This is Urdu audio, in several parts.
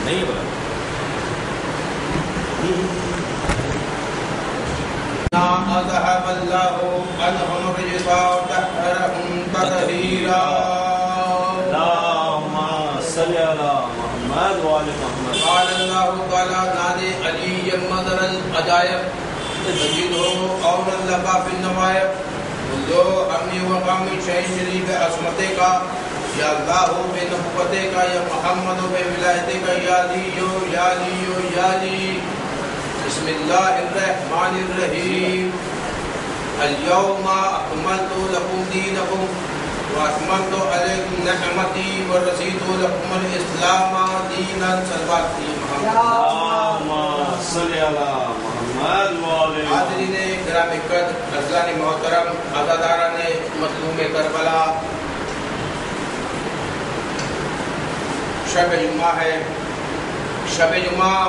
نہیں بولا أذهب الله عنهم الرجس وطهرهم تطهيرا. اللهم صل على محمد وآل محمد. قال الله تعالى نادي علي مدر العجائب تجده قولا لك في النوائب کلو امنی و قومی شہی شریف عصمت کا یا اللہ بے نبوت کا یا محمد بے ولایت کا یا علیو یا علیو یا علی. بسم اللہ الرحمن الرحیم. اليوم اکملت لکم دینکم واتممت علیکم نعمتی ورضیت لکم الاسلام دینا. صلوات اللهم صل على محمد وآل محمد. حاضرین کرام قدر، ارزان محترم، عزاداران مظلوم کربلا، شب جمعہ ہے. شب جمعہ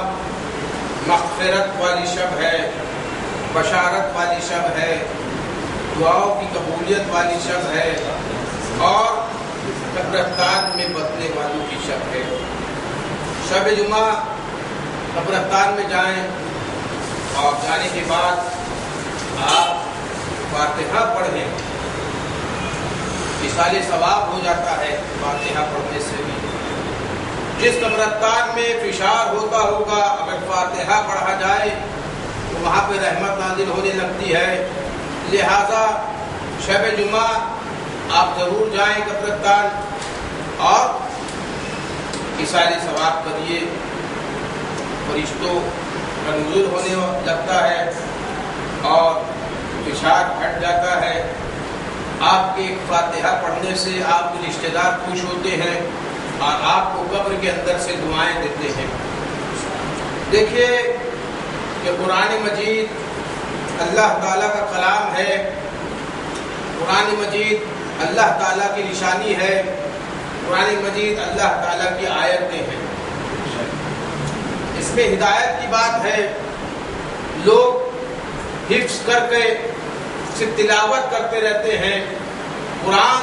مغفرت والی شب ہے، بشارت والی شب ہے، دعاؤں کی قبولیت والی شب ہے اور قبرستان میں بسنے والوں کی شب ہے. شب جمعہ قبرستان میں جائیں اور جانے کے بعد آپ فاتحہ پڑھیں. مثال ثواب ہو جاتا ہے فاتحہ پڑھنے سے بھی. جس قبرستان میں فشار ہوتا ہوگا اگر فاتحہ پڑھا جائے تو وہاں پہ رحمت نازل ہونے لگتی ہے. لہذا شب جمعہ آپ ضرور جائیں قبرستان اور مثال ثواب کریے. فرشتوں کا نزول ہونے لگتا ہے اور فشار ہٹ جاتا ہے. آپ کے فاتحہ پڑھنے سے آپ کے رشتہ دار خوش ہوتے ہیں اور آپ کو قبر کے اندر سے دعائیں دیتے ہیں. دیکھیے کہ قرآن مجید اللہ تعالیٰ کا کلام ہے. قرآن مجید اللہ تعالیٰ کی نشانی ہے. قرآن مجید اللہ تعالیٰ کی آیتیں ہیں. اس میں ہدایت کی بات ہے. لوگ حفظ کر کے صرف تلاوت کرتے رہتے ہیں. قرآن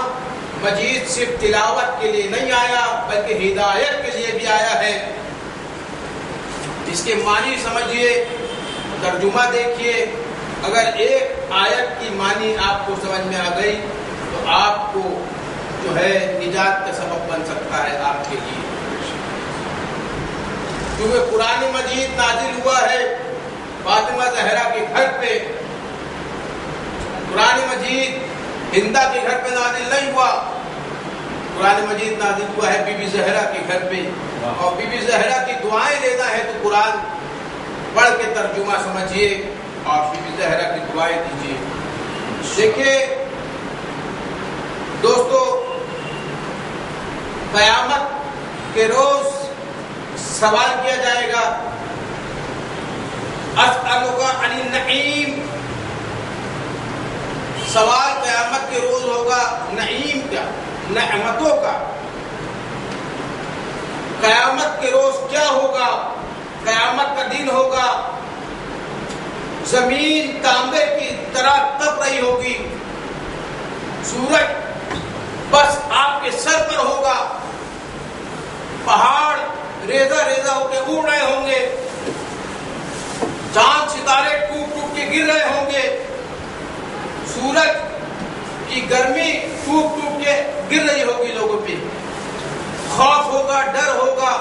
مجید صرف تلاوت کے لیے نہیں آیا بلکہ ہدایت کے لیے بھی آیا ہے. اس کے معنی سمجھیے، ترجمہ دیکھیے. اگر ایک آیت کی معنی آپ کو سمجھ میں آ گئی تو آپ کو جو ہے نجات کا سبب بن سکتا ہے آپ کے لیے. کیونکہ قرآن مجید نازل ہوا ہے فاطمہ زہرا کے گھر پہ. قرآن مجید ہندا کے گھر پہ نازل نہیں ہوا. قرآن مجید نازل ہوا ہے بی بی زہرا کے گھر پہ. اور بی بی زہرا کی دعائیں لینا ہے تو قرآن پڑھ کے ترجمہ سمجھیے اور بی بی زہرا کی دعائیں دیجیے. دیکھیے دوستو، قیامت کے روز سوال کیا جائے گا. اسألک عن النعیم. سوال قیامت کے روز ہوگا نعیم کا، نعمتوں کا. قیامت کے روز کیا ہوگا؟ قیامت کا دن ہوگا، زمین تانبے کی طرح تپ رہی ہوگی، سورج بس آپ کے سر پر ہوگا، پہاڑ ریزہ ریزہ ہو کے اڑ رہے ہوں گے، چاند ستارے ٹوٹ ٹوٹ کے گر رہے ہوں گے، سورج کی گرمی ٹوٹ ٹوٹ کے گر رہی ہوگی لوگوں پہ. خوف ہوگا، ڈر ہوگا،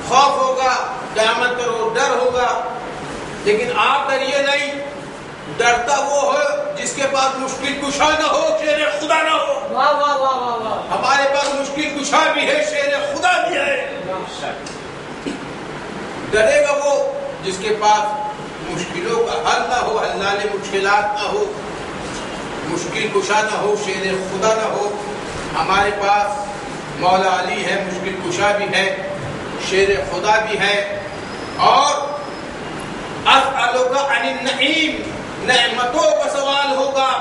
خوف ہوگا، قیامت کا روز ڈر ہوگا. لیکن آپ ڈریے نہیں. ڈرتا وہ ہو جس کے پاس مشکل کشا نہ ہو، شیر خدا نہ ہو. ہمارے پاس مشکل کشا بھی ہے، شیر خدا بھی ہے. ڈرے گا وہ جس کے پاس مشکلوں کا حل نہ ہو، حلال مشکلات نہ ہو، مشکل کشا نہ ہو، شیر خدا نہ ہو. ہمارے پاس مولا علی ہے، مشکل کشا بھی ہے، شیر خدا بھی ہے. اور اسألک عن النعیم، نعمتوں کا سوال ہوگا.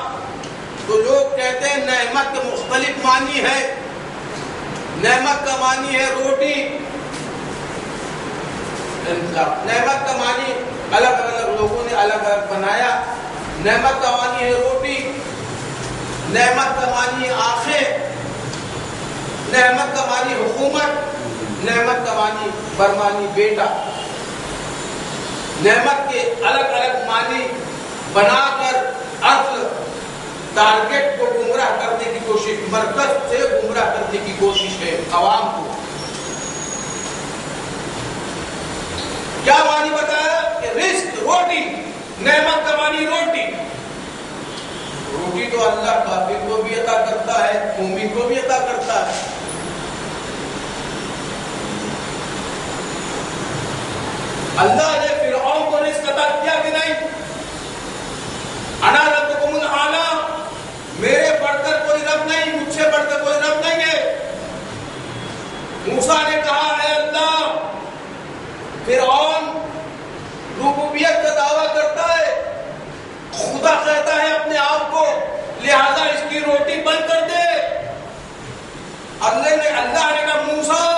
تو لوگ کہتے ہیں نعمت کے مختلف معنی ہے. نعمت کا معنی ہے روٹی، نعمت کا معنی الگ الگ لوگوں نے الگ الگ بنایا. نعمت کا معنی ہے روٹی, نعمت کا معنی ہے آنکھیں, نعمت کا معنی حکومت, نعمت کا معنی برمانی بیٹا. نعمت کے الگ الگ معنی بنا کر اصل ٹارگیٹ کو گمراہ کرنے کی کوشش, مرکز سے گمراہ کرنے کی کوشش ہے عوام کو. کیا معنی بتایا کہ رزق روٹی, نعمت کا معنی روٹی. روٹی تو اللہ کافر کو بھی عطا کرتا ہے, مومن کو بھی عطا کرتا ہے. اللہ نے فرعون کو رزق عطا کیا کہ نہیں؟ انا ربکم الاعلی, میرے بڑھ کر کوئی رب نہیں, مجھ سے بڑھ کر کوئی رب نہیں ہے. موسیٰ نے کہا اے اللہ, فرعون ربوبیت کا دعویٰ کرتا ہے, خدا کہتا ہے اپنے آپ کو, لہذا اس کی روٹی بند کر دے. اللہ نے کہا موسیٰ,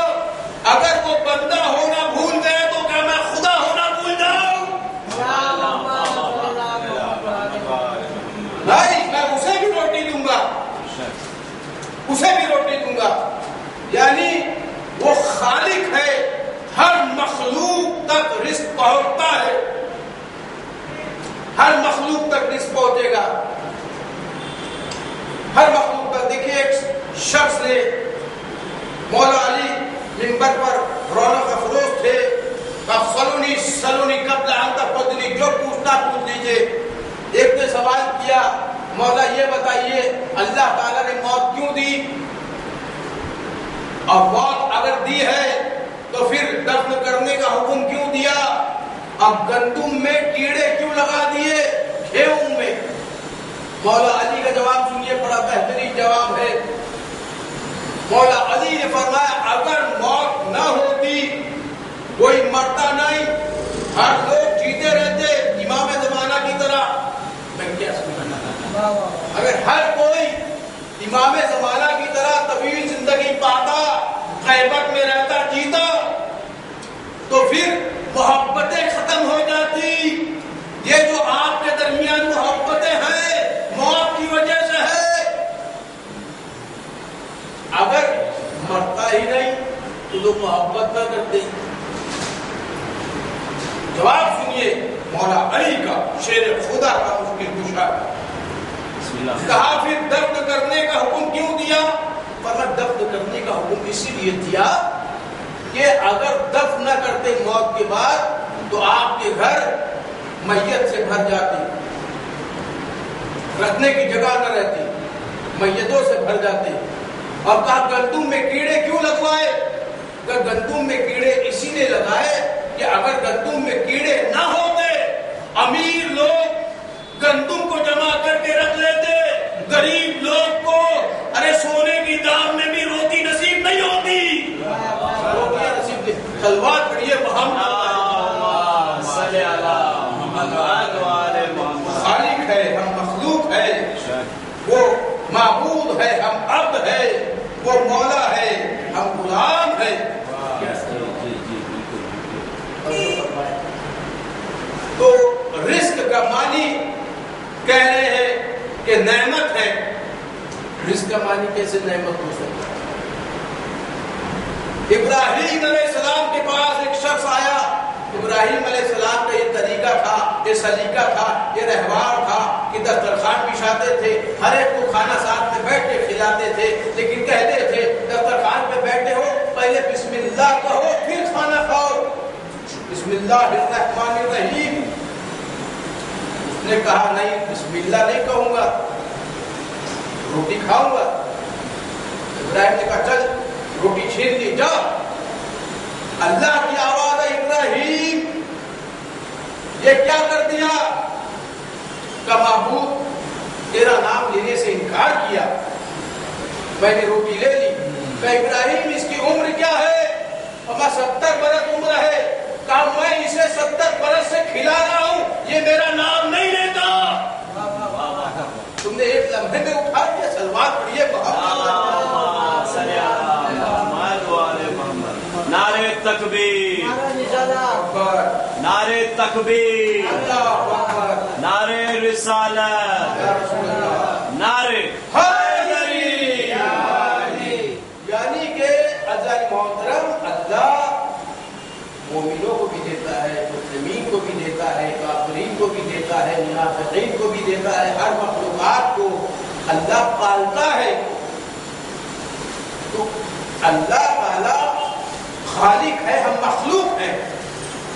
اگر وہ بندہ ہونا بھول گئے تو کیا میں خدا ہونا بھول جاؤں؟ نہیں, میں اسے بھی روٹی دوں گا, اسے بھی روٹی دوں گا. یعنی وہ خالق ہے, ہر مخلوق تک رزق پہنچتا ہے, ہر مخلوق تک رزق پہنچے گا, ہر مخلوق تک. دیکھیے ایک شخص نے, مولا علی منبر پر رونق افروز تھے, سلونی سلونی قبل ان تفضلی, جو پوچھنا پوچھ لیجیے. ایک نے سوال کیا, مولا یہ بتائیے اللہ تعالیٰ نے موت کیوں دی, اور موت اگر دی ہے تو پھر دفن کرنے کا حکم کیوں دیا, اب گندم میں کیڑے کیوں لگا دیے گیہوں میں؟ مولا علی کا جواب سنیے, بڑا بہترین جواب ہے. مولا علی نے فرمایا اگر موت نہ ہوتی, کوئی مرتا نہیں, ہر لوگ جیتے رہتے امام زمانہ کی طرح, میں کیا سمجھنا, اگر ہر کوئی امام زمانہ کی طرح طویل زندگی پاتا, غیبت میں رہتا, جیتا, تو پھر محبتیں ختم ہو جاتی. یہ جو آپ کے درمیان محبتیں ہیں موت کی وجہ سے ہے. اگر مرتا ہی نہیں تو لوگ محبت نہ کرتے. جواب سنیے مولا علی کا, شیر خدا کا مشکل کشا. کہا پھر دفن کرنے کا حکم کیوں دیا؟ فرمایا دفن کرنے کا حکم اسی لیے دیا کہ اگر دفن نہ کرتے موت کے بعد تو آپ کے گھر میت سے بھر جاتے, رکھنے کی جگہ نہ رہتی, میتوں سے بھر جاتے. اور کہا گندم میں کیڑے کیوں لگوائے؟ گندم میں کیڑے اسی لیے لگائے کہ اگر گندم میں کیڑے نہ ہوتے, امیر لوگ گندم کو جمع کر کے رکھ لیتے, غریب لوگ کو ارے سونے کی دام میں بھی روٹی نصیب نہیں ہوتی. روٹیاں نصیب نہیں. خلوات پڑھیے محمد خالق ہے, ہم مخلوق ہے, وہ معبود ہے, ہم عبد ہے, وہ مولا ہے, ہم غلام ہے. تو رزق کا معنی کہہ رہے ہیں کہ نعمت ہے. رزق کا معنی کیسے نعمت ہو سکتا ہے؟ ابراہیم علیہ السلام کے پاس ایک شخص آیا. ابراہیم علیہ السلام کا یہ طریقہ تھا, یہ سلیقہ تھا, یہ رہوار تھا کہ دسترخوان بچھاتے تھے, ہر ایک کو کھانا ساتھ میں بیٹھ کے کھلاتے تھے, لیکن کہتے تھے دسترخوان پہ بیٹھے ہو پہلے بسم اللہ کہو پھر کھانا کھاؤ. بسم اللہ الرحمن الرحیم. اس نے کہا نہیں, بسم اللہ نہیں کہوں گا, روٹی کھاؤں گا. ابراہیم نے کہا چل روٹی چھین لی, جا. اللہ کی آواز ہے ابراہیم یہ کیا کر دیا؟ کہ معبود تیرا نام لینے سے انکار کیا, میں نے روٹی لے لی. کہ ابراہیم اس کی عمر کیا ہے؟ ہمیں 70 برس عمر ہے. کہا میں اسے 70 برس سے کھلا رہا ہوں, یہ میرا نام نہیں لیتا. تم نے ایک لمحے میں اٹھا دیا. سلوات پڑھیے. نعرے تکبیر. تکبیر اکبر نعرے تکبیر اللہ اکبر نعرے رسالت یا رسول اللہ نعرے حیدری یعنی کہ عزیز محترم اللہ مومنوں کو بھی دیتا ہے مسلمین کو بھی دیتا ہے کافرین کو بھی دیتا ہے منافقین کو بھی دیتا ہے ہر مخلوقات کو اللہ پالتا ہے تو اللہ تعالی خالق ہے ہم مخلوق ہیں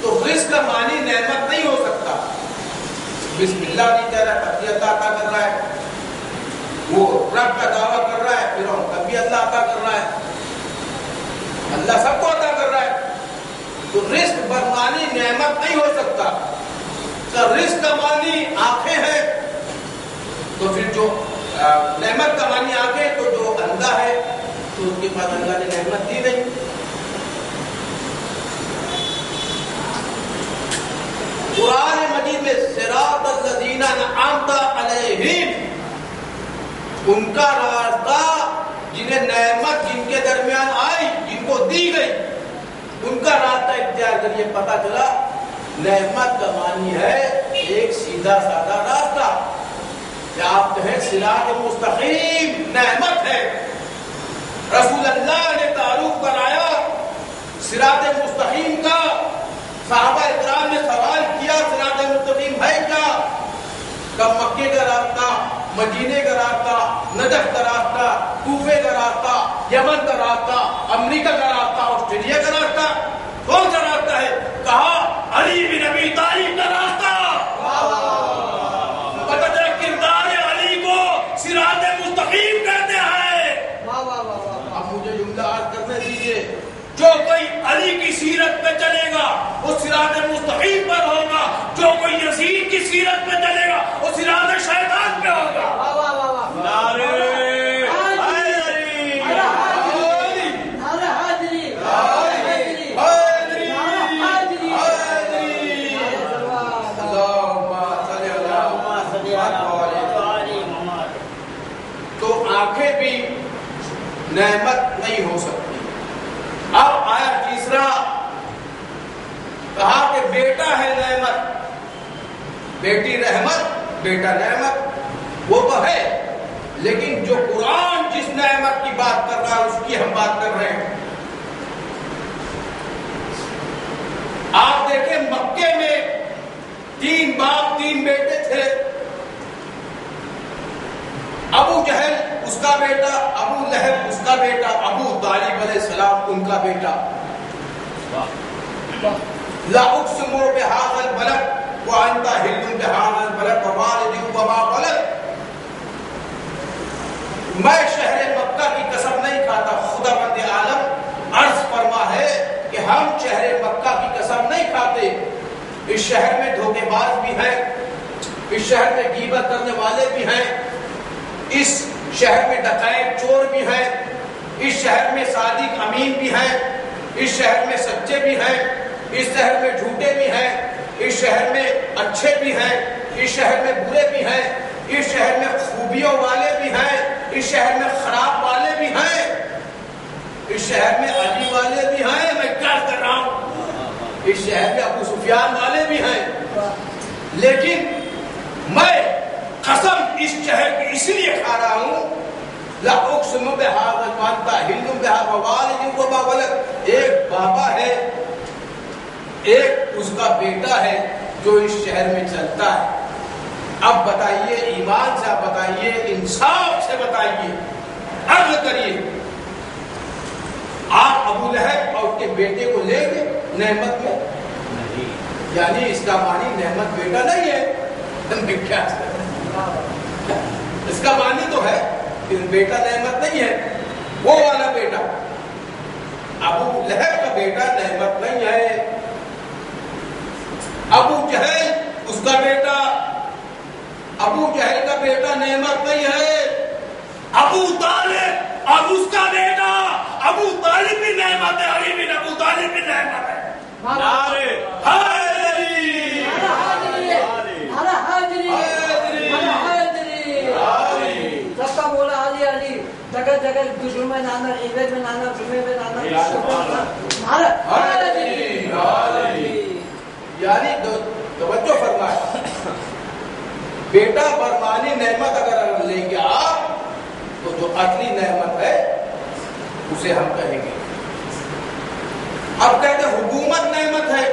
تو رزق کا معنی نعمت نہیں ہو سکتا بسم اللہ نہیں کہہ رہا تب بھی اللہ عطا کر رہا ہے وہ رب کا دعویٰ کر رہا ہے پھر تب بھی اللہ عطا کر رہا ہے اللہ سب کو عطا کر رہا ہے تو رزق برمانی نعمت نہیں ہو سکتا تو رزق کا معنی آنکھیں ہیں تو پھر جو نعمت کا معنی آنکھیں تو جو اندھا ہے تو اس کے بعد اللہ نے نعمت دی نہیں قرآن مجید میں صراط الذین انعمت علیہم ان کا راستہ جنہیں نعمت جن کے درمیان آئی جن کو دی گئی ان کا راستہ اختیار کریے پتہ چلا نعمت کا معنی ہے ایک سیدھا سادہ راستہ کہ آپ کہیں صراط مستقیم نعمت ہے رسول اللہ نے تعارف کرایا صراط مستقیم کا صحابہ اکرام نے سوال کیا صراط مستقیم ہے کیا کہ مکے کا راستہ مدینے کا راستہ نجف کا راستہ کوفے کا راستہ یمن کا راستہ امریکہ کا راستہ آسٹریلیا کا راستہ کون سا راستہ ہے کہا علی بن ابی طالب کا راستہ پتہ چلا کردار علی کو صراط مستقیم کہتے ہیں اب مجھے جملہ عرض کرنے دیجیے جو کوئی علی کی سیرت پہ چلے گا وہ صراط مستقیم پر ہوگا جو کوئی یزید کی سیرت پہ چلے گا وہ صراط شیطان پہ ہوگا نعرے حیدری تو آنکھیں بھی نعمت نہیں ہو سکتی اب آیا تیسرا کہا کہ بیٹا ہے نعمت بیٹی رحمت بیٹا نعمت وہ تو ہے لیکن جو قرآن جس نعمت کی بات کر رہا ہے اس کی ہم بات کر رہے ہیں آپ دیکھیں مکے میں 3 باپ 3 بیٹے تھے ابو جہل اس کا بیٹا ابو لہب اس کا بیٹا ابو طالب علیہ السلام ان کا بیٹا لا اقسم بهذا البلد وانت حل بهذا البلد ووالد وما ولد میں شہر مکہ کی قسم نہیں کھاتا خداوند عالم عرض فرما ہے کہ ہم شہر مکہ کی قسم نہیں کھاتے اس شہر میں دھوکے باز بھی ہیں اس شہر میں غیبت کرنے والے بھی ہیں اس شہر میں ڈکیت چور بھی ہیں اس شہر میں صادق امین بھی ہیں اس شہر میں سچے بھی ہیں اس شہر میں جھوٹے بھی ہیں اس شہر میں اچھے بھی ہیں اس شہر میں برے بھی ہیں اس شہر میں خوبیوں والے بھی ہیں اس شہر میں خراب والے بھی ہیں اس شہر میں علی والے بھی ہیں میں کیا کر رہا ہوں اس شہر میں ابو سفیان والے بھی ہیں لیکن میں قسم اس شہر کی اس لیے کھا رہا ہوں لا اقسم بهذا الوالد حل بها ووالد وما ولد ایک بابا ہے ایک اس کا بیٹا ہے جو اس شہر میں چلتا ہے اب بتائیے ایمان سے آپ بتائیے انصاف سے بتائیے عرض کریے آپ ابو لہب اور اس کے بیٹے کو لے گے نعمت میں یعنی اس کا معنی نعمت بیٹا نہیں ہے کیا اس کا معنی تو ہے کہ بیٹا نعمت نہیں ہے وہ والا بیٹا ابو لہب کا بیٹا نعمت نہیں ہے ابو جہل اس کا بیٹا ابو جہل کا بیٹا نعمت نہیں ہے ابو طالب اب اس کا بیٹا ابو طالب بھی نعمت ہے علی بن ابو طالب بھی نعمت ہے نعرے حیدری سب کا بولا علی علی جگہ جگہ میں نانا انگریز میں نانا جمعے میں نانا بیٹا برمانی نعمت اگر لیں گے آپ تو جو اصلی نعمت ہے اسے ہم کہیں گے. اب کہتے ہیں حکومت نعمت ہے.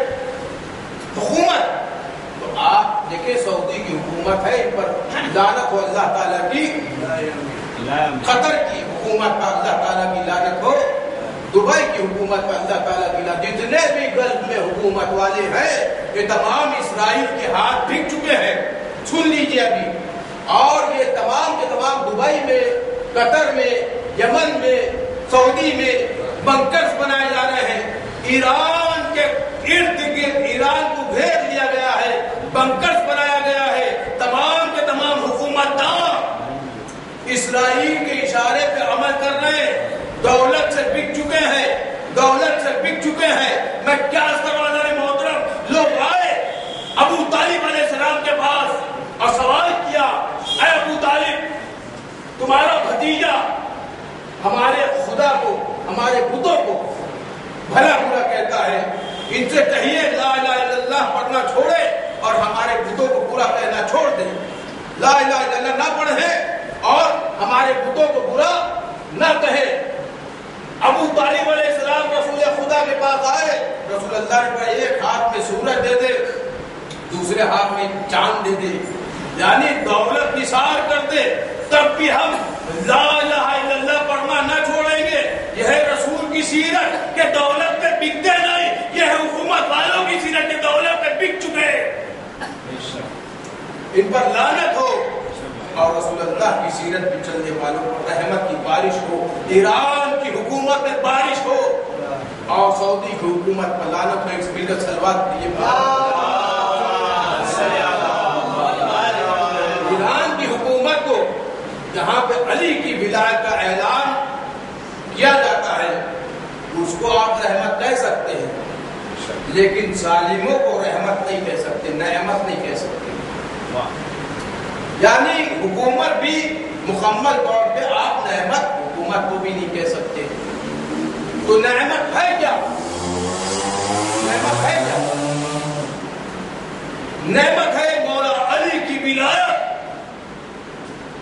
حکومت تو آپ دیکھیں سعودی کی حکومت ہے، ان پر لعنت ہو اللہ تعالیٰ کی. قطر کی حکومت پر اللہ تعالیٰ کی لعنت ہو. دبئی کی حکومت پر اللہ تعالیٰ کی لعنت. جتنے بھی گلف میں حکومت والے ہیں یہ تمام اسرائیل کے ہاتھ بک چکے ہیں. سن لیجیے ابھی. اور یہ تمام کے تمام دبئی میں، قطر میں، یمن میں، سعودی میں بنکرز بنائے جا رہے ہیں. ایران کے ارد گرد ایران کو گھیر لیا گیا ہے، بنکرز بنایا گیا ہے. تمام کے تمام حکومتدار اسرائیل کے اشارے پہ عمل کر رہے ہیں. دولت سے بک چکے ہیں، دولت سے بک چکے ہیں. میں کیا سوال محترم، لوگ آئے ابو طالب علیہ السلام کے پاس اور سوال کیا، اے ابو طالب تمہارا بھتیجا ہمارے خدا کو، ہمارے بتوں کو بھلا برا کہتا ہے، ان سے کہیے لا الہ الا اللہ پڑھنا چھوڑے اور ہمارے بتوں کو برا کہنا چھوڑ دیں. لا الہ الا اللہ نہ پڑھیں اور ہمارے بتوں کو برا نہ کہے. ابو طالب علیہ السلام رسول خدا کے پاس آئے. رسول اللہ نے کہا ایک ہاتھ میں سورج دے دے، دوسرے ہاتھ میں چاند دے دے، یعنی دولت نثار کر دے، تب بھی ہم لا الہ الا اللہ پڑھنا نہ چھوڑیں گے. یہ ہے رسول کی سیرت کہ دولت پہ بکتے نہیں. یہ ہے حکومت والوں کی سیرت کہ دولت پہ بک چکے. ان پر لعنت ہو. اور رسول اللہ کی سیرت پہ چلنے والوں پر رحمت کی بارش ہو. ایران کی حکومت میں بارش ہو اور سعودی کی حکومت پر لعنت ہو. ایک مل کر سلوات کیجیے. ایران کی حکومت کو جہاں پہ علی کی ولایت کا اعلان کیا جاتا ہے اس کو آپ رحمت کہہ سکتے ہیں، لیکن ظالموں کو رحمت نہیں کہہ سکتے، نعمت نہیں کہہ سکتے. یعنی حکومت بھی مکمل طور پہ آپ نعمت حکومت کو بھی نہیں کہہ سکتے. تو نعمت ہے کیا؟ نعمت ہے کیا؟ نعمت ہے مولا علی کی ولایت.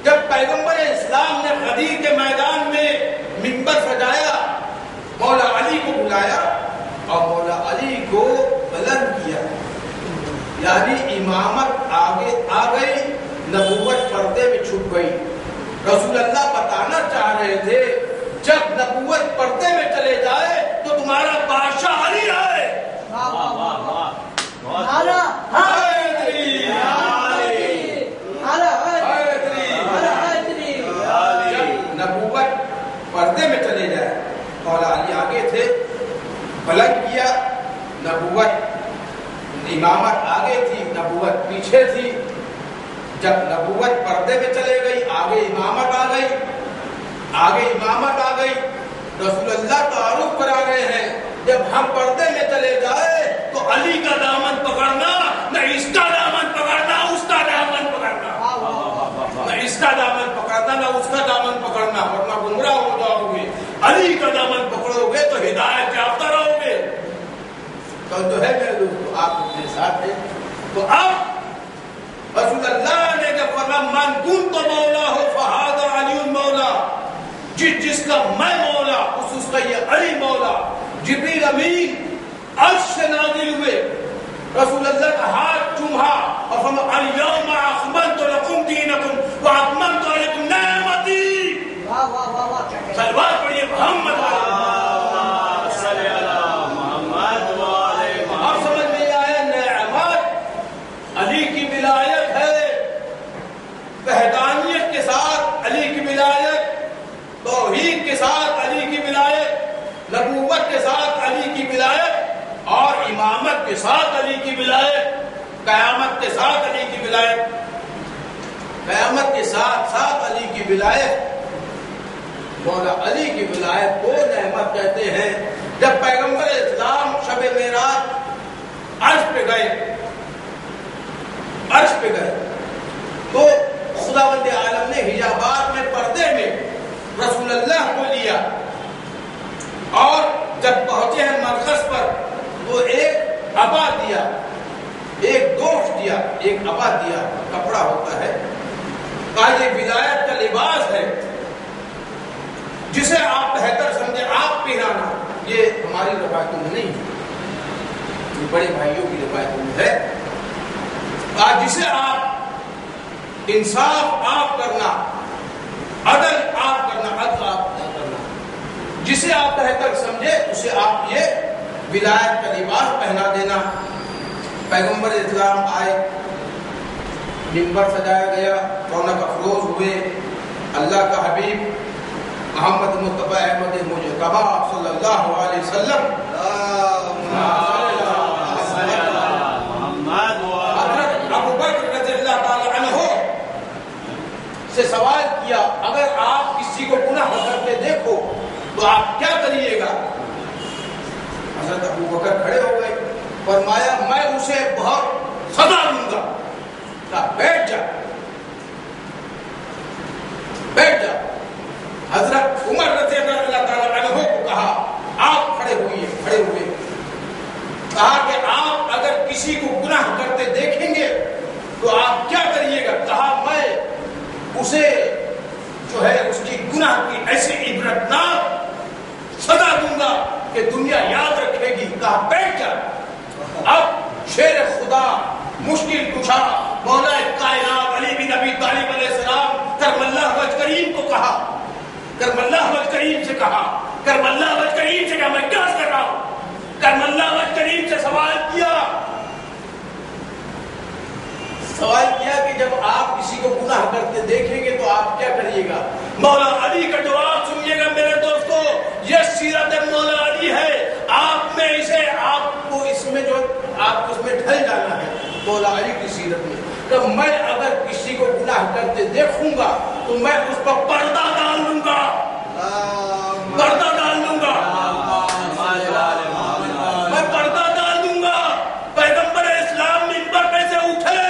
جب پیغمبر اسلام نے غدیر کے میدان میں منبر سجایا، مولا علی کو بلایا اور مولا علی کو بلند کیا، یعنی امامت آگے آ گئی، نبوت پردے میں چھپ گئی. رسول اللہ بتانا چاہ رہے تھے جب نبوت پردے میں چلے جائے تو تمہارا بادشاہ علی آئے. نبوت پردے میں چلے جائے، مولا علی آگے تھے، بلند کیا. نبوت امامت آگے تھی، نبوت پیچھے تھی. جب نبوت پردے میں چلے گئی آگے امامت آ گئی، آگے امامت آ گئی. رسول اللہ تعارف کرا رہے ہیں جب ہم پردے میں چلے جائے تو علی کا دامن پکڑنا، نہ اس کا دامن پکڑنا، اس کا دامن پکڑنا، نہ اس کا دامن پکڑنا نہ اس کا دامن پکڑنا، ورنہ گمراہ ہو جاؤ گے. علی کا دامن پکڑو گے تو ہدایت یافتہ رہو گے. تو جو ہے میرے دوستو آپ اپنے ساتھ ہیں. تو اب رسول اللہ نے جب فرمایا من کنت مولا ہو فہذا علی مولا، جس کا میں مولا اس کا یہ علی مولا. جبریل امین عرش سے نازل ہوئے، رسول اللہ کا ہاتھ چوما اور فرمایا الیوم اکملت لکم دینکم واتممت علیکم نعمتی. صلوات پڑھیے محمد صلی اللہ محمد والے محمد. اب سمجھ میں آیا نعمت علی کی ولایت ہے، وحدانیت کے ساتھ علی کی ولایت، توحید کے ساتھ علی کی ولایت، نبوت کے ساتھ علی کی ولایت اور امامت کے ساتھ علی کی ولایت، قیامت کے ساتھ علی کی ولایت، قیامت کے ساتھ ساتھ علی کی ولایت. مولا علی کی ولایت کو نعمت کہتے ہیں. جب پیغمبر اسلام شب معراج عرش پہ گئے، عرش پہ گئے تو خداوند عالم نے حجابات میں پردے میں رسول اللہ کو لیا اور جب پہنچے ہیں مرکز پر تو ایک عبا دیا، ایک دوش دیا، ایک عبا دیا، کپڑا ہوتا ہے، کہا یہ ولایت کا لباس ہے، جسے آپ بہتر سمجھے آپ پہنانا۔ یہ ہماری روایتوں میں نہیں ہے، یہ بڑے بھائیوں کی روایتوں میں ہے۔ جسے آپ انصاف آپ کرنا، عدل آپ کرنا، عدل آپ کرنا، جسے آپ بہتر سمجھے اسے آپ یہ ولایت کا لباس پہنا دینا۔ پیغمبر اسلام آئے، منبر سجایا گیا، رونق افروز ہوئے، اللہ کا حبیب محمد مصطفیٰ احمد مجتبیٰ صلی اللہ علیہ وسلم حضرت ابوبکر رضی اللہ تعالی عنہ سے سوال کیا، اگر آپ کسی کو گناہ کرتے دیکھو تو آپ کیا کریے گا؟ حضرت ابوبکر کھڑے ہو گئے، فرمایا میں اسے بہت سزا دوں گا۔ کہا بیٹھ جا، بیٹھ جا۔ حضرت عمر رضی اللہ تعالی عنہ کو کہا آپ کھڑے ہوئے، کہا کہ آپ اگر کسی کو گناہ کرتے دیکھیں گے تو آپ کیا کریے گا؟ کہا میں اسے جو ہے اس کی گناہ کی ایسی عبرتناک سزا دوں گا کہ دنیا یاد رکھے گی۔ کہا بیٹھ جا۔ اب شیر خدا، مشکل کشا، مولا کائنات علی بن ابی طالب علیہ السلام کرم اللہ وجہ کریم کو کہا، کرم اللہ وجہ کریم سے کہا، کرم اللہ وجہ کریم سے کہا میں کیا کر رہا ہوں؟ کرم اللہ وجہ کریم سے سوال کیا کہ جب آپ کسی کو گناہ کرتے دیکھیں گے تو آپ کیا کریے گا؟ مولا علی کا جواب سنیے گا میرے دوستو، یہ سیرت مولا علی ہے، آپ میں اسے آپ کو اس میں جو آپ کو اس میں ڈھل جانا ہے مولا علی کی سیرت میں۔ کہ میں اگر کسی کو گناہ کرتے دیکھوں گا تو میں اس پر پردہ ڈال دوں گا، پردہ ڈال دوں گا، میں پردہ ڈال دوں گا۔ پیغمبر اسلام منبر پہ سے اٹھے،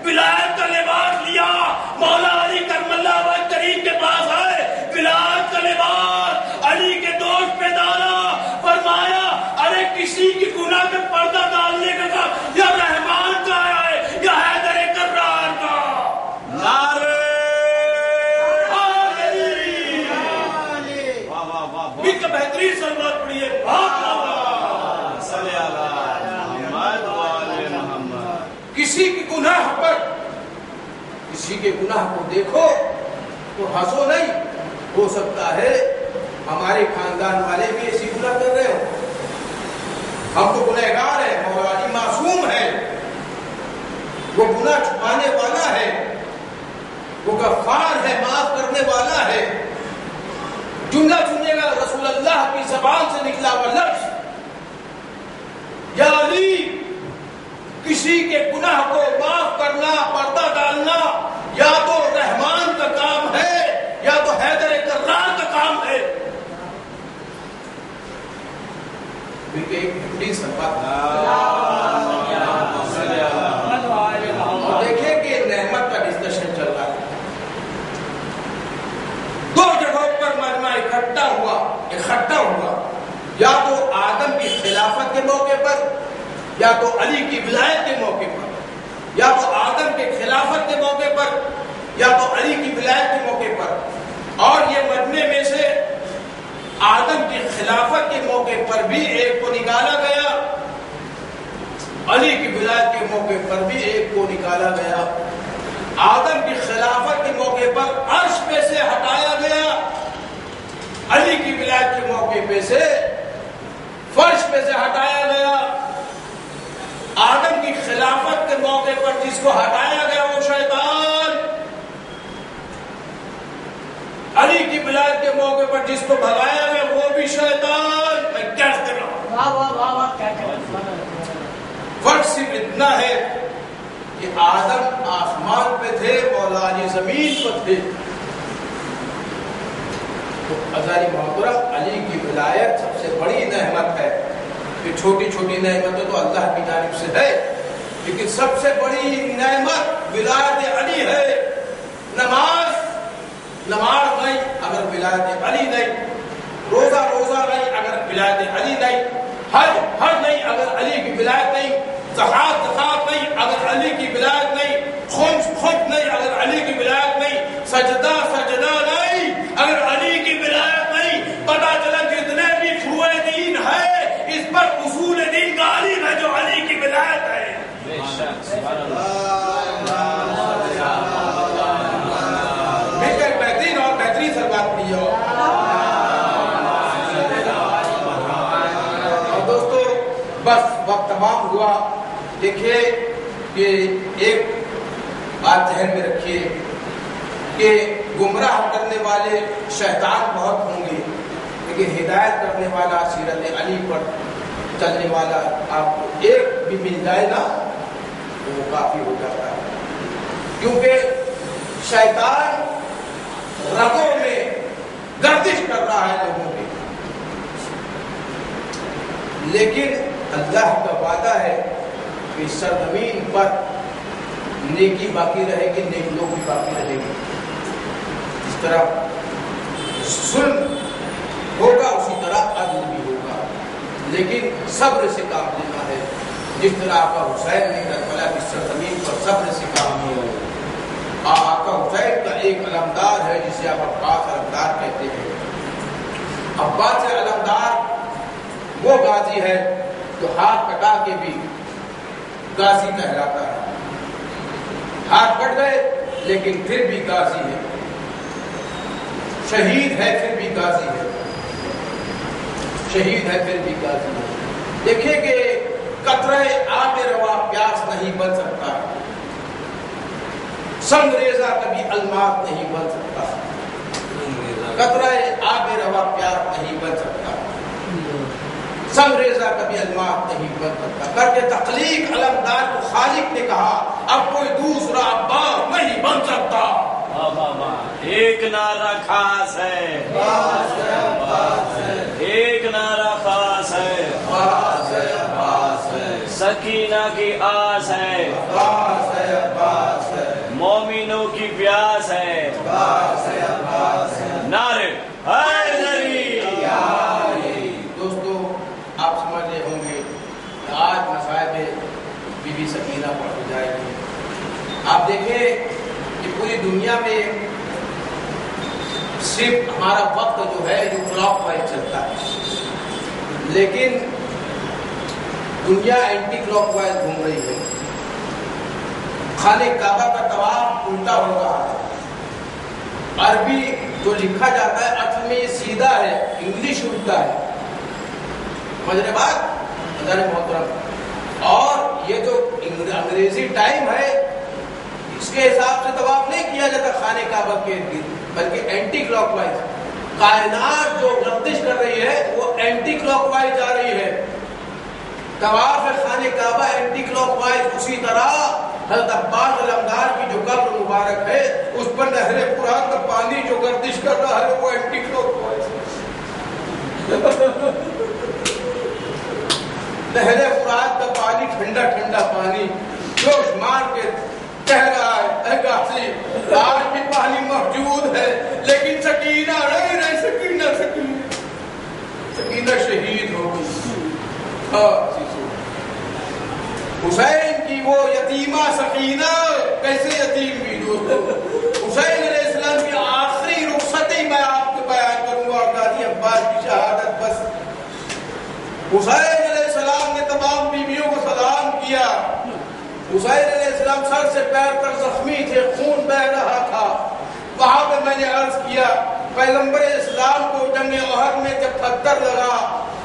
ولایت کا لباس لیا، مولا علی کرم اللہ وجہ کریم کے پاس آئے، ولایت کا لباس علی کے دوست پہ ڈالا، فرمایا ارے کسی کی گناہ پہ پردہ ڈالنے کا کام یا رحمان کا ہے یا حیدر کرار کا؟ نعرہ ایک بہترین سلوات پڑھیے، کسی کی گناہ پر، کسی کے گناہ کو دیکھو تو ہنسو نہیں، ہو سکتا ہے ہمارے خاندان والے بھی ایسی گناہ کر رہے ہو، ہم تو گنہگار ہیں، مولا علی معصوم ہے، وہ گناہ چھپانے والا ہے، وہ غفار ہے، معاف کرنے والا ہے۔ جملہ سنیے گا رسول اللہ کی زبان سے نکلا ہوا لفظ، یا علی کسی کے گناہ کو معاف کرنا، پردہ ڈالنا یا تو رحمان کا کام ہے یا تو حیدر کرار کا کام ہے۔ اور دیکھیں کہ نعمت کا ڈسکشن چل رہا ہے، دو جگہوں پر مجمع اکٹھا ہوا، یا تو آدم کی خلافت کے موقع پر یا تو علی کی ولایت کے موقع پر، یا تو آدم کے خلافت کے موقع پر یا تو علی کی ولایت کے موقع پر۔ اور یہ مجمع میں سے آدم کی خلافت کے موقع پر بھی ایک کو نکالا گیا، علی کی ولایت کے موقع پر بھی ایک کو نکالا گیا۔ آدم کی خلافت کے موقع پر عرش پہ سے ہٹایا گیا، علی کی ولایت کے موقع پہ سے فرش پہ سے ہٹایا گیا۔ آدم کی خلافت کے موقع پر جس کو ہٹایا گیا وہ شیطان، علی کی ولایت کے موقع پر جس کو بھگایا گیا وہ بھی شیطان۔ میں کیا کر رہا ہوں؟ فرق صرف اتنا ہے کہ آدم آسمان پہ تھے، مولا علی زمین پر تھے۔ تو عزیزانی محترم، علی کی ولایت سب سے بڑی نعمت ہے۔ کہ چھوٹی چھوٹی نعمتیں تو اللہ کی جانب سے ہے، لیکن سب سے بڑی نعمت ولایت علی ہے۔ نماز نہیں اگر ولایت علی نہیں، روزہ نہیں اگر ولایت علی نہیں، حج نہیں اگر علی کی ولایت نہیں، زکات نہیں اگر علی کی ولایت نہیں، مل کر بہترین اور بہترین سلوات پڑھیے. اور دوستو بس وقت تمام ہوا. دیکھیے کہ ایک بات ذہن میں رکھیے کہ گمراہ کرنے والے شیطان بہت ہوں گے، لیکن ہدایت کرنے والا سیرت علی پر چلنے والا آپ کو ایک بھی مل جائے نا تو وہ کافی ہو جاتا ہے. کیونکہ شیطان رگوں میں گردش کر رہا ہے لوگوں کی، لیکن اللہ کا وعدہ ہے کہ سرزمین پر نیکی باقی رہے گی، نیک لوگ بھی باقی رہے گی. اس طرح ظلم ہوگا اسی طرح عدل بھی ہوگا، لیکن صبر سے کام لینا ہے. جس طرح آقا حسین نے کربلا کی سرزمین پر صبر سے کام لیا. آقا حسین کا ایک علمدار ہے جسے آپ عباس علمدار کہتے ہیں. عباس علمدار وہ غازی ہے جو ہاتھ کٹا کے بھی غازی کہلاتا ہے. ہاتھ کٹ گئے لیکن پھر بھی غازی ہے، شہید ہے پھر بھی غازی ہے، شہید ہے پھر بھی غازی ہے. دیکھیں کہ قطرہ آب روا پیاس نہیں بن سکتا، سنگریزہ کبھی الماس نہیں بن سکتا، قطرہ آب روا پیاس نہیں بن سکتا، سنگریزہ کبھی الماس نہیں بن سکتا. کر کے تخلیق علمدار کو خالق نے کہا اب کوئی دوسرا عباس نہیں بن سکتا. ایک نعرہ خاص ہے، ایک نعرہ خاص ہے، سکینہ کی آس ہے، مومنوں کی پیاس ہے. نعرے حیدری. دوستو آپ سمجھ رہے ہوں گے کہ آج مصائب بی بی سکینہ پڑھ جائے گی. آپ دیکھیں کہ پوری دنیا میں صرف ہمارا وقت جو ہے جو کلاک وائز چلتا ہے، لیکن دنیا اینٹی کلاک وائز گھوم رہی ہے. خانہ کعبہ کا طواف الٹا ہو رہا ہے. عربی جو لکھا جاتا ہے اصل میں یہ سیدھا ہے، انگلش الٹا ہے. سمجھ رہے بات حضرت محترم؟ اور یہ جو انگریزی ٹائم ہے اس کے حساب سے طواف نہیں کیا جاتا خانہ کعبہ کے ارد گرد، بلکہ اینٹی کلاک وائز. کائنات جو گردش کر رہی ہے وہ اینٹی کلاک وائز جا رہی ہے. طواف خانہ کعبہ اینٹی کلاک وائز. اسی طرح حضرت عباس علمدار کی جو قبر مبارک ہے اس پر نہر فرات کا پانی جو گردش کر رہا ہے وہ اینٹی کلاک وائز. نہر فرات کا پانی ٹھنڈا ٹھنڈا پانی جوش مار کے کہہ رہا ہے اے غازی آج بھی پانی موجود ہے لیکن سکینہ نہیں رہی. سکینہ سکینہ سکینہ شہید ہو گئی. حسین کی وہ یتیمہ سکینہ کیسے یتیم بھی دوستو. حسین علیہ السلام کی آخری رخصتی میں آپ کو بیان کروں گا. غازی عباس کی شہادت. بس حسین علیہ السلام نے تمام بیویوں کو سلام کیا. حسین علیہ السلام سر سے پیر پر زخمی تھے، خون بہ رہا تھا. وہاں پہ میں نے عرض کیا پیغمبر اسلام کو جنگ احد میں جب پتھر لگا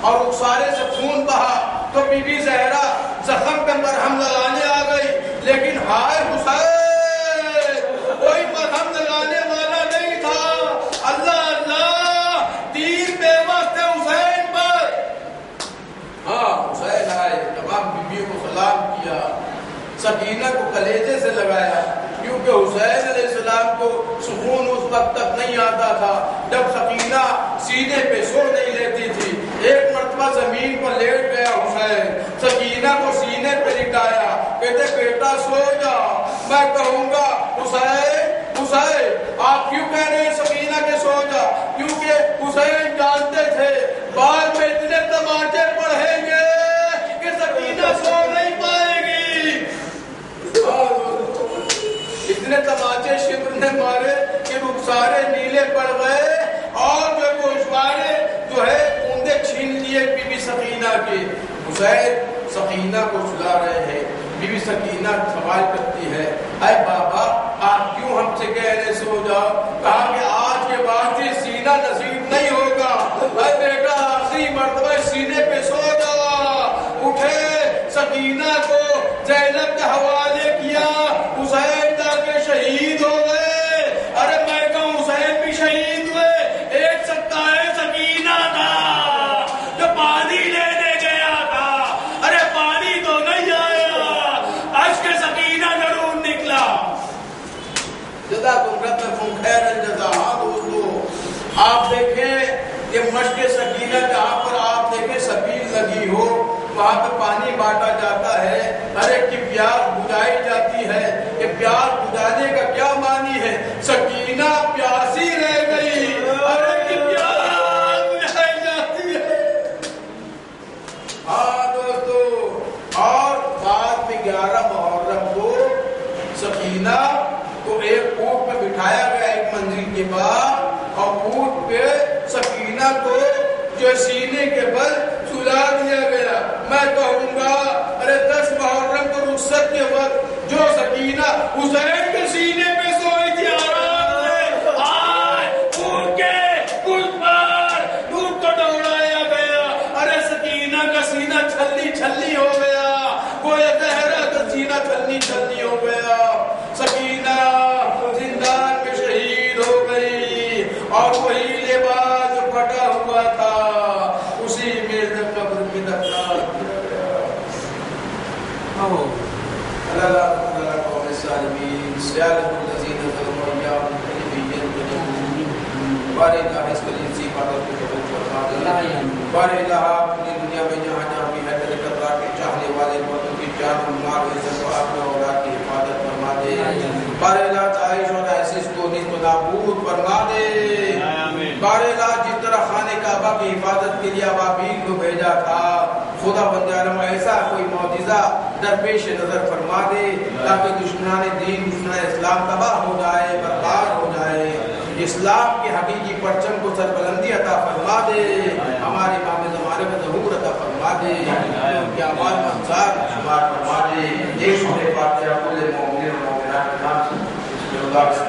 اور رخسارے سے خون بہا تو بی بی زہرا زخم پہ مرہم لگانے آ گئی، لیکن ہائے حسین کوئی مرہم لگانے والا نہیں تھا. اللہ اللہ تین بے وقت حسین پر. ہاں حسین آئے، تمام بیویوں کو سلام کیا، سکینہ کو کلیجے سے لگایا کیونکہ حسین علیہ السلام کو سکون اس وقت تک نہیں آتا تھا جب سکینہ سینے پہ سو نہیں لیتی تھی. ایک مرتبہ زمین پر لیٹ گیا حسین، سکینہ کو سینے پہ لٹایا، کہتے بیٹا سو جا. میں کہوں گا حسین حسین آپ کیوں کہہ رہے ہیں سکینہ کے سو جا؟ کیونکہ حسین جانتے تھے بعد میں اتنے تماچے پڑھیں گے کہ سکینہ سو نہیں پائے گی. اتنے تماچے شبر نے مارے کہ رخسارے نیلے پڑ گئے اور جو گوشوارے جو ہے اوندے چھین لیے بی بی سکینہ کے. حسین سکینہ کو سلا رہے ہیں، بیوی سکینہ سوال کرتی ہے اے بابا آپ کیوں ہم سے کہنے سو جاؤ؟ کہا کہ آج کے بعد یہ سینہ نصیب نہیں ہوگا، اے بیٹا آخری مرتبہ سینے پہ سو جا۔ اٹھے، سکینہ کو زینب کے حوالے کیا، حسین جا کے شہید ہو گئے۔ ارے میں کہوں حسین بھی شہید ہوئے، ایک سکتا ہے سکینہ تھا جو پانی لینے گیا تھا، ارے پانی تو نہیں آیا، اشک سکینہ ضرور نکلا۔ جزاکم ربکم خیر الجزا۔ دوستو آپ دیکھیں کہ مشق سکینہ جہاں پر آپ دیکھیں سبیل لگی ہو وہاں پہ پانی بانٹا جاتا ہے، ہر ایک کی پیاس بجھائی جاتی ہے۔ کہ پیاس بجھانے کا کیا معنی ہے؟ سکینہ پیاسی رہ گئی، ہر ایک کی پیاس بجھائی جاتی ہے۔ ہاں دوستو، اور بعد میں 11 محرم کو سکینہ کو ایک اونٹ پہ بٹھایا گیا ایک منزل کے بعد، اور اونٹ پہ سکینہ کو جو سینے کے بل سلا دیا گیا۔ میں کہوں گا ارے 10 محرم کو رخصت کے وقت جو سکینہ حسین کے سینے پہ سوئی تھی آرام سے، آئے اونٹ کے اونٹ پر اونٹ کو دوڑایا گیا۔ ارے سکینہ کا سینہ چھلنی چھلنی ہو گیا، گویا زہرا کا سینہ چھلنی چھلنی ہو گیا۔ سکینہ زندان میں شہید ہو گئی، اور وہی لباس جو پھٹا ہوا تھا اسی میں قبر میں دفنا کیا گیا۔ اللہ قوم الظالمین سیالۃ الذین ظلموا ایام بارے الہ اس کلیسی فاطر کو قبول فرما دے۔ بارے الہ اپنی دنیا میں جہاں جہاں بھی ہے تیرے قضا کے چاہنے والے مردوں کی جان و مال عزت و عافیت اور اولاد کی حفاظت فرما دے۔ بارے الہ تعیش اور ایسیس کو نیست و نابود فرما دے۔ بارے الہ جس طرح خانہ کعبہ کی حفاظت کے لیے ابابیل کو بھیجا تھا، خدا بند عالم ایسا کوئی معجزہ درپیش نظر فرما دے تاکہ دشمنان دین دشمنان اسلام تباہ ہو جائے، برباد ہو جائے۔ اسلام کے حقیقی پرچم کو سربلندی عطا فرما دے، ہمارے امام زمانے میں ظہور عطا فرما دے، ان کے اعمال منظار شمار فرما دے۔ ایک سورہ فاتحہ کل مومن و مومنات کے نام سے